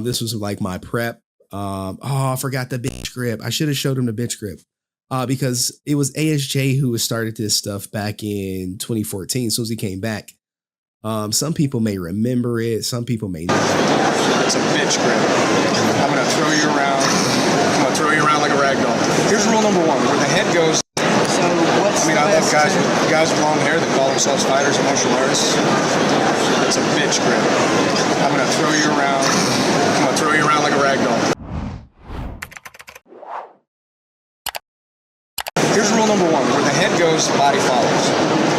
This was like my prep. I forgot the bitch grip. I should have showed him the bitch grip. Because it was ASJ who started this stuff back in 2014. As soon as he came back. Some people may remember it. Some people may not. It's a bitch grip. I'm going to throw you around. I'm going to throw you around like a rag doll. Here's rule number one. Where the head goes. So what's I love guys with long hair that call themselves fighters and martial artists. It's a bitch grip. I'm going to throw you around. I'm going to throw you around like a rag doll. Here's rule number one. Where the head goes, the body follows.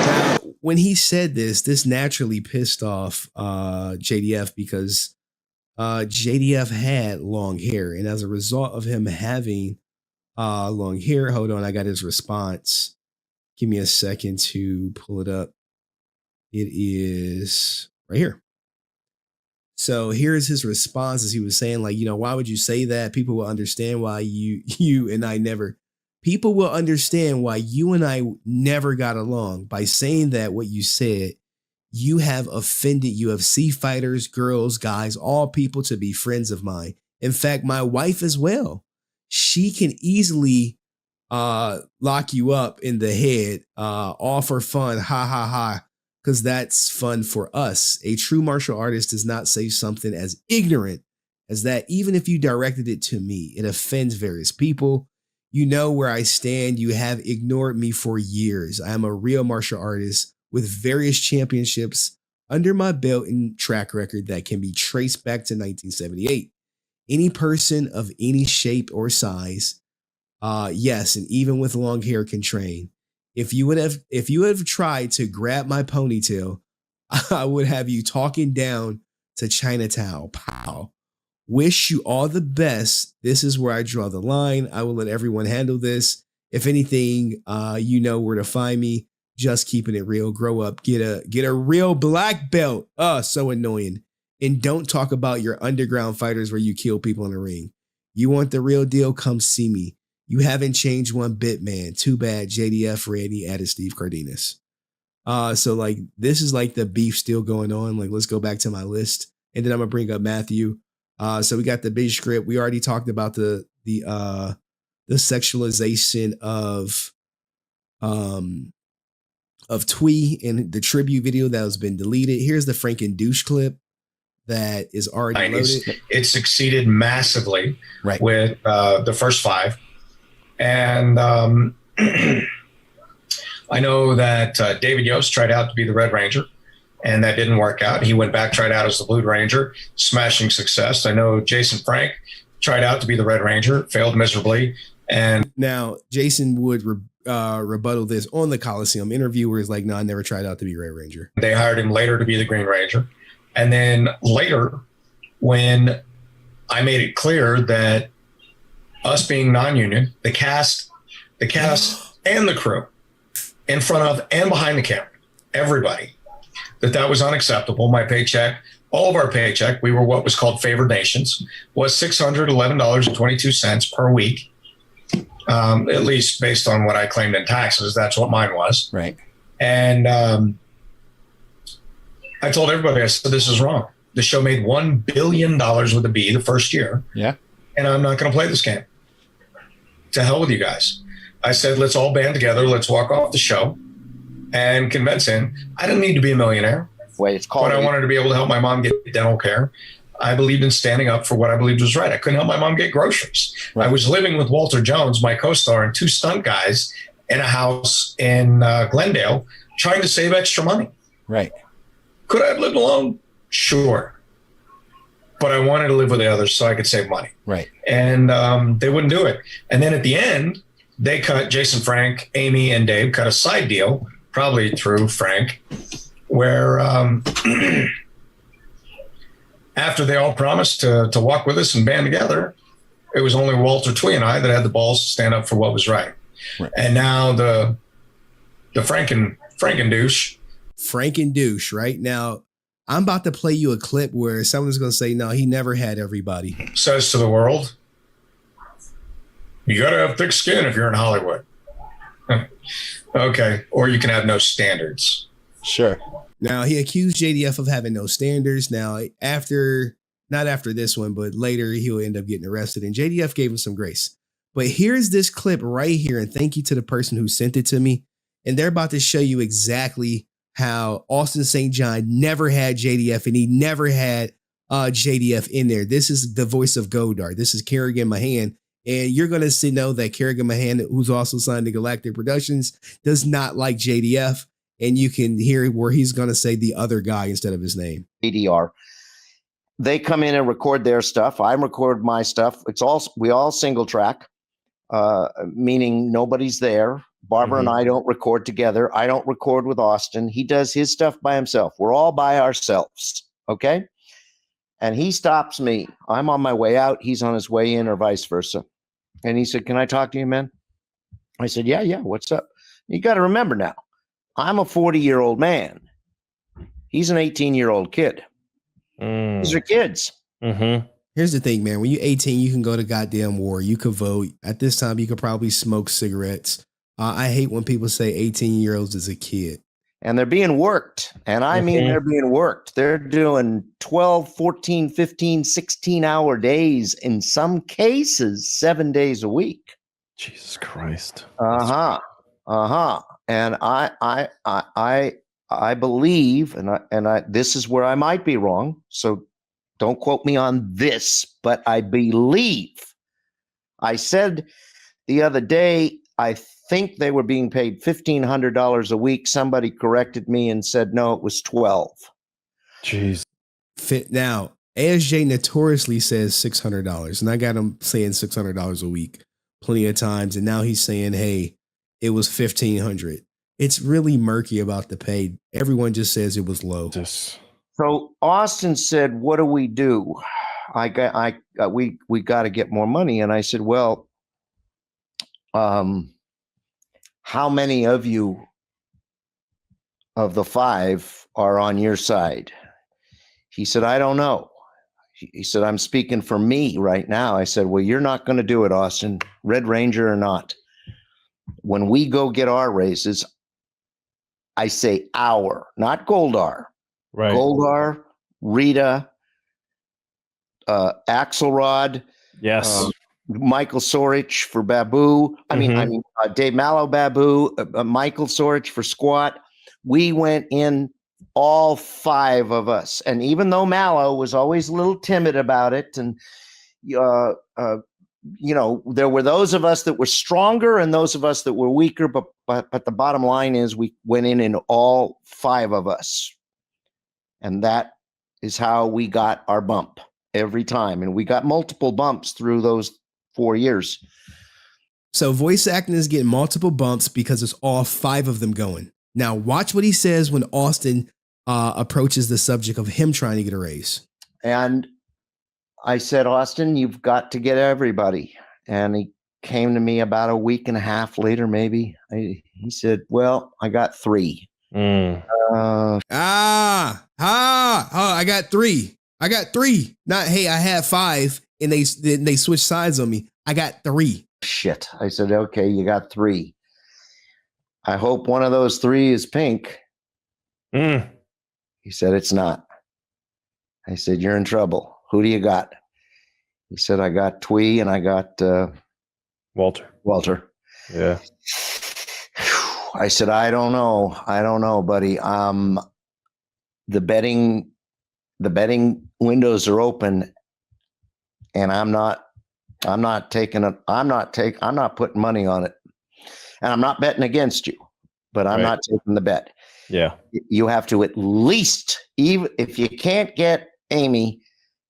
Now, when he said this naturally pissed off JDF because JDF had long hair. And as a result of him having long hair, hold on, I got his response. Give me a second to pull it up. It is right here. So here's his response as he was saying, like, why would you say that? People will understand why you and I never... People will understand why you and I never got along by saying that what you said, you have offended UFC fighters, girls, guys, all people to be friends of mine. In fact, my wife as well. She can easily lock you up in the head, all for fun. Ha ha ha. Because that's fun for us. A true martial artist does not say something as ignorant as that. Even if you directed it to me, it offends various people. You know where I stand. You have ignored me for years. I am a real martial artist with various championships under my belt and track record that can be traced back to 1978. Any person of any shape or size, yes, and even with long hair can train. If you would have tried to grab my ponytail, I would have you talking down to Chinatown. Pow. Wish you all the best. This is where I draw the line. I will let everyone handle this. If anything, you know where to find me. Just keeping it real. Grow up. Get a real black belt. So annoying. And don't talk about your underground fighters where you kill people in the ring. You want the real deal? Come see me. You haven't changed one bit, man. Too bad. JDF Randy added Steve Cardenas. So like this is like the beef still going on. Like let's go back to my list, and then I'm gonna bring up Matthew. So we got the big script. We already talked about the sexualization of Twee in the tribute video that has been deleted. Here's the Franken douche clip that is already loaded. It succeeded massively with the first 5. And I know that David Yost tried out to be the Red Ranger, and that didn't work out. He went back, tried out as the Blue Ranger, smashing success. I know Jason Frank tried out to be the Red Ranger, failed miserably. And now Jason would rebuttal this on the Coliseum interview where he's like, no, I never tried out to be Red Ranger. They hired him later to be the Green Ranger. And then later, when I made it clear that us being non-union, the cast and the crew in front of and behind the camera, everybody, that was unacceptable. My paycheck, all of our paycheck, we were what was called favored nations, was $611.22 per week. At least based on what I claimed in taxes, that's what mine was. Right. And I told everybody, I said, this is wrong. The show made $1 billion with a B the first year. Yeah. And I'm not going to play this game. To hell with you guys. I said, let's all band together. Let's walk off the show and convince him. I didn't need to be a millionaire. Wait, it's called. But I wanted to be able to help my mom get dental care. I believed in standing up for what I believed was right. I couldn't help my mom get groceries. Right. I was living with Walter Jones, my co-star, and 2 stunt guys in a house in Glendale trying to save extra money. Right. Could I have lived alone? Sure. But I wanted to live with the others so I could save money. Right. And they wouldn't do it. And then at the end, they cut Jason Frank, Amy, and Dave cut a side deal, probably through Frank, where after they all promised to walk with us and band together, it was only Walter Twee and I that had the balls to stand up for what was right. And now the Franken douche, right? Now, I'm about to play you a clip where someone's going to say, no, he never had everybody. Says to the world, you got to have thick skin if you're in Hollywood. Okay. Or you can have no standards. Sure. Now, he accused JDF of having no standards. Now, after not after this one, but later he'll end up getting arrested. And JDF gave him some grace. But here's this clip right here. And thank you to the person who sent it to me. And they're about to show you exactly how Austin St. John never had JDF and he never had JDF in there. This is the voice of Godard. This is Kerrigan Mahan. And you're going to know that Kerrigan Mahan, who's also signed to Galactic Productions, does not like JDF. And you can hear where he's going to say the other guy instead of his name. ADR. They come in and record their stuff. I record my stuff. We all single track, meaning nobody's there. Barbara and I don't record together. I don't record with Austin. He does his stuff by himself. We're all by ourselves. Okay. And he stops me. I'm on my way out. He's on his way in, or vice versa. And he said, "Can I talk to you, man?" I said, Yeah. What's up? You got to remember now, I'm a 40-year-old man. He's an 18-year-old kid. These are kids. Here's the thing, man. When you're 18, you can go to goddamn war. You could vote. At this time, you could probably smoke cigarettes. I hate when people say 18-year-olds is a kid. And they're being worked. And I mean, they're being worked. They're doing 12, 14, 15, 16-hour days. In some cases, 7 days a week. Jesus Christ. And I believe, and I this is where I might be wrong, so don't quote me on this, but I believe I said the other day, I think they were being paid $1,500 a week. Somebody corrected me and said, no, it was 12. Jeez. Now, ASJ notoriously says $600, and I got him saying $600 a week plenty of times, and now he's saying, hey, it was $1,500. It's really murky about the pay. Everyone just says it was low. So Austin said, what do? We got to get more money. And I said, well, how many of you of the 5 are on your side? He said, I don't know. He said, I'm speaking for me right now. I said, well, you're not going to do it, Austin, Red Ranger or not. When we go get our raises, I say our, not Goldar. Right. Goldar, Rita, Axelrod. Yes. Michael Sorich for Babu. I mean, Dave Mallow, Babu, Michael Sorich for Squat. We went in, all 5 of us. And even though Mallow was always a little timid about it, and, there were those of us that were stronger and those of us that were weaker. But the bottom line is we went in all 5 of us. And that is how we got our bump every time. And we got multiple bumps through those 4 years. So voice acting is getting multiple bumps because it's all 5 of them going. Now watch what he says when Austin approaches the subject of him trying to get a raise. And I said, Austin, you've got to get everybody. And he came to me about a week and a half later, maybe. He said, well, I got 3. I got 3. I got 3. Not, hey, I had 5 and they switched sides on me. I got 3. Shit. I said, okay, you got 3. I hope one of those 3 is pink. He said, it's not. I said, you're in trouble. Who do you got? He said, I got Twee and I got Walter. Yeah. I said, I don't know, buddy. The betting windows are open, and I'm not putting money on it. And I'm not betting against you, but I'm not taking the bet. Yeah. You have to at least, even if you can't get Amy,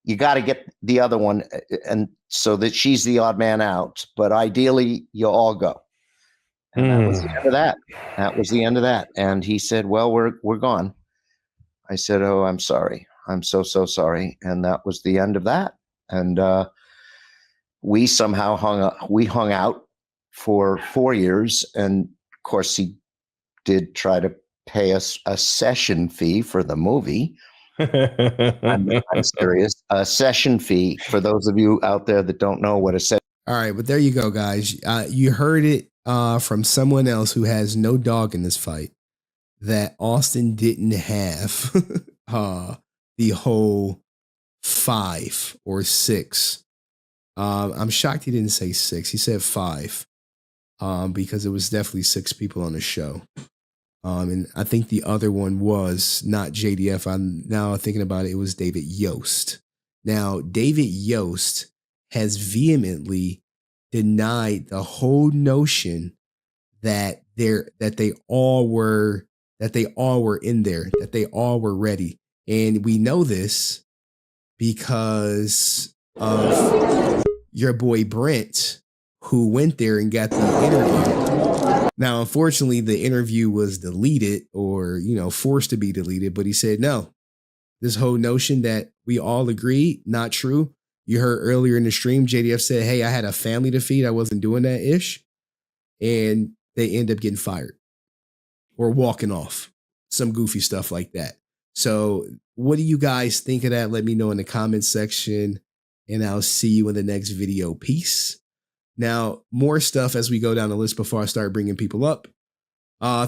you got to get the other one, and so that she's the odd man out. But ideally, you all go. And that was the end of that. That was the end of that. And he said, well, we're gone. I said, oh, I'm sorry. I'm so sorry. And that was the end of that. And we somehow hung out for 4 years. And of course, he did try to pay us a session fee for the movie. I'm serious. A session fee, for those of you out there that don't know what a session. All right, but there you go, guys. You heard it from someone else who has no dog in this fight, that Austin didn't have the whole 5 or 6. I'm shocked he didn't say 6. He said 5 because it was definitely 6 people on the show. And I think the other one was not JDF. I'm now thinking about it. It was David Yost. Now, David Yost has vehemently denied the whole notion that they all were in there, that they all were ready. And we know this because of your boy Brent, who went there and got the interview. Now, unfortunately, the interview was deleted or, forced to be deleted, but he said, no, this whole notion that we all agreed, not true. You heard earlier in the stream, JDF said, hey, I had a family to feed. I wasn't doing that ish. And they end up getting fired or walking off, some goofy stuff like that. So what do you guys think of that? Let me know in the comments section, and I'll see you in the next video. Peace. Now, more stuff as we go down the list before I start bringing people up.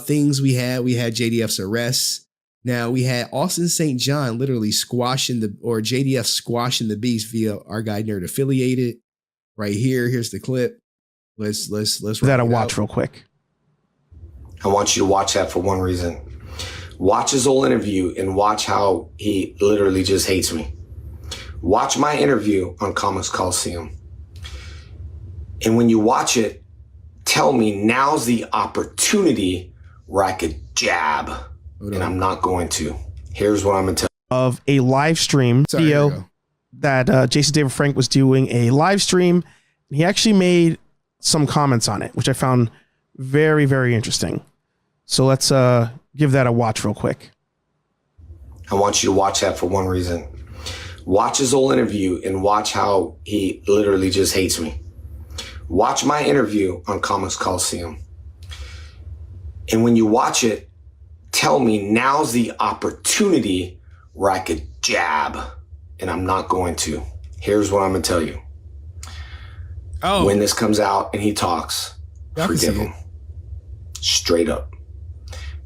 Things we had JDF's arrest. Now, we had Austin St. John literally JDF squashing the beast via our guy Nerd Affiliated. Right here. Here's the clip. Let's that a watch real quick. I want you to watch that for one reason. Watch his whole interview and watch how he literally just hates me. Watch my interview on Comics Coliseum. And when you watch it, tell me now's the opportunity where I could jab. And I'm not going to. Here's what I'm going to tell you. Of a live stream video that Jason David Frank was doing a live stream. He actually made some comments on it, which I found very, very interesting. So let's give that a watch real quick. I want you to watch that for one reason. Watch his whole interview and watch how he literally just hates me. Watch my interview on Comics Coliseum. And when you watch it, tell me now's the opportunity where I could jab. And I'm not going to. Here's what I'm going to tell you. When this comes out and he talks, forgive him. Straight up.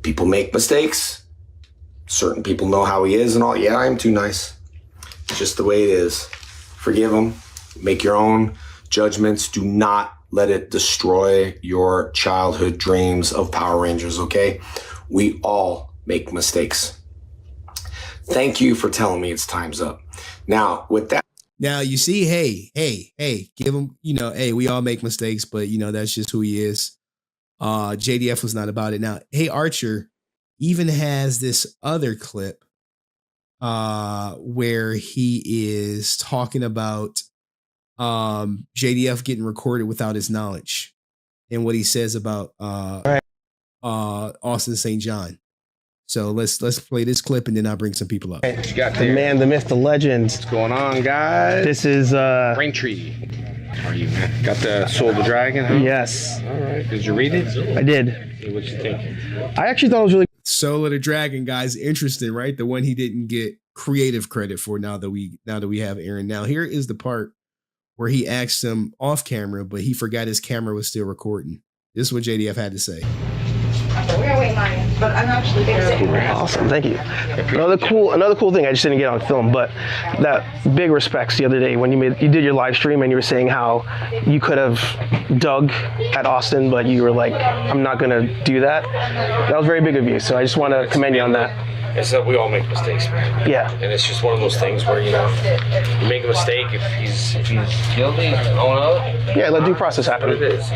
People make mistakes. Certain people know how he is and all. Yeah, I am too nice. It's just the way it is. Forgive him. Make your own judgments. Do not let it destroy your childhood dreams of Power Rangers, okay? We all make mistakes. Thank you for telling me it's time's up. Now, with that. Now, you see, hey, give him, hey, we all make mistakes, but, that's just who he is. JDF was not about it. Now, hey, Archer even has this other clip where he is talking about JDF getting recorded without his knowledge and what he says about Austin St. John. So let's play this clip and then I'll bring some people up. You got the man, the myth, the legend. What's going on, guys? This is Raintree. How are you, man? Got the Soul of the Dragon, huh? Yes. All right. Did you read it? I did. What'd you think? I actually thought it was really Soul of the Dragon, guys. Interesting, right? The one he didn't get creative credit for now that we have Aaron. Now, here is the part where he asked him off camera, but he forgot his camera was still recording. This is what JDF had to say. We're gonna wait mine, but I'm actually there. awesome. Thank you. Another cool thing I just didn't get on film, but that big respects the other day when you did your live stream and you were saying how you could have dug at Austin, but you were like, I'm not gonna do that. That was very big of you. So I just want to commend you on that. It's that we all make mistakes, man. Yeah. And it's just one of those things where, you make a mistake if he's guilty, own up. Yeah, let due process happen. What it is,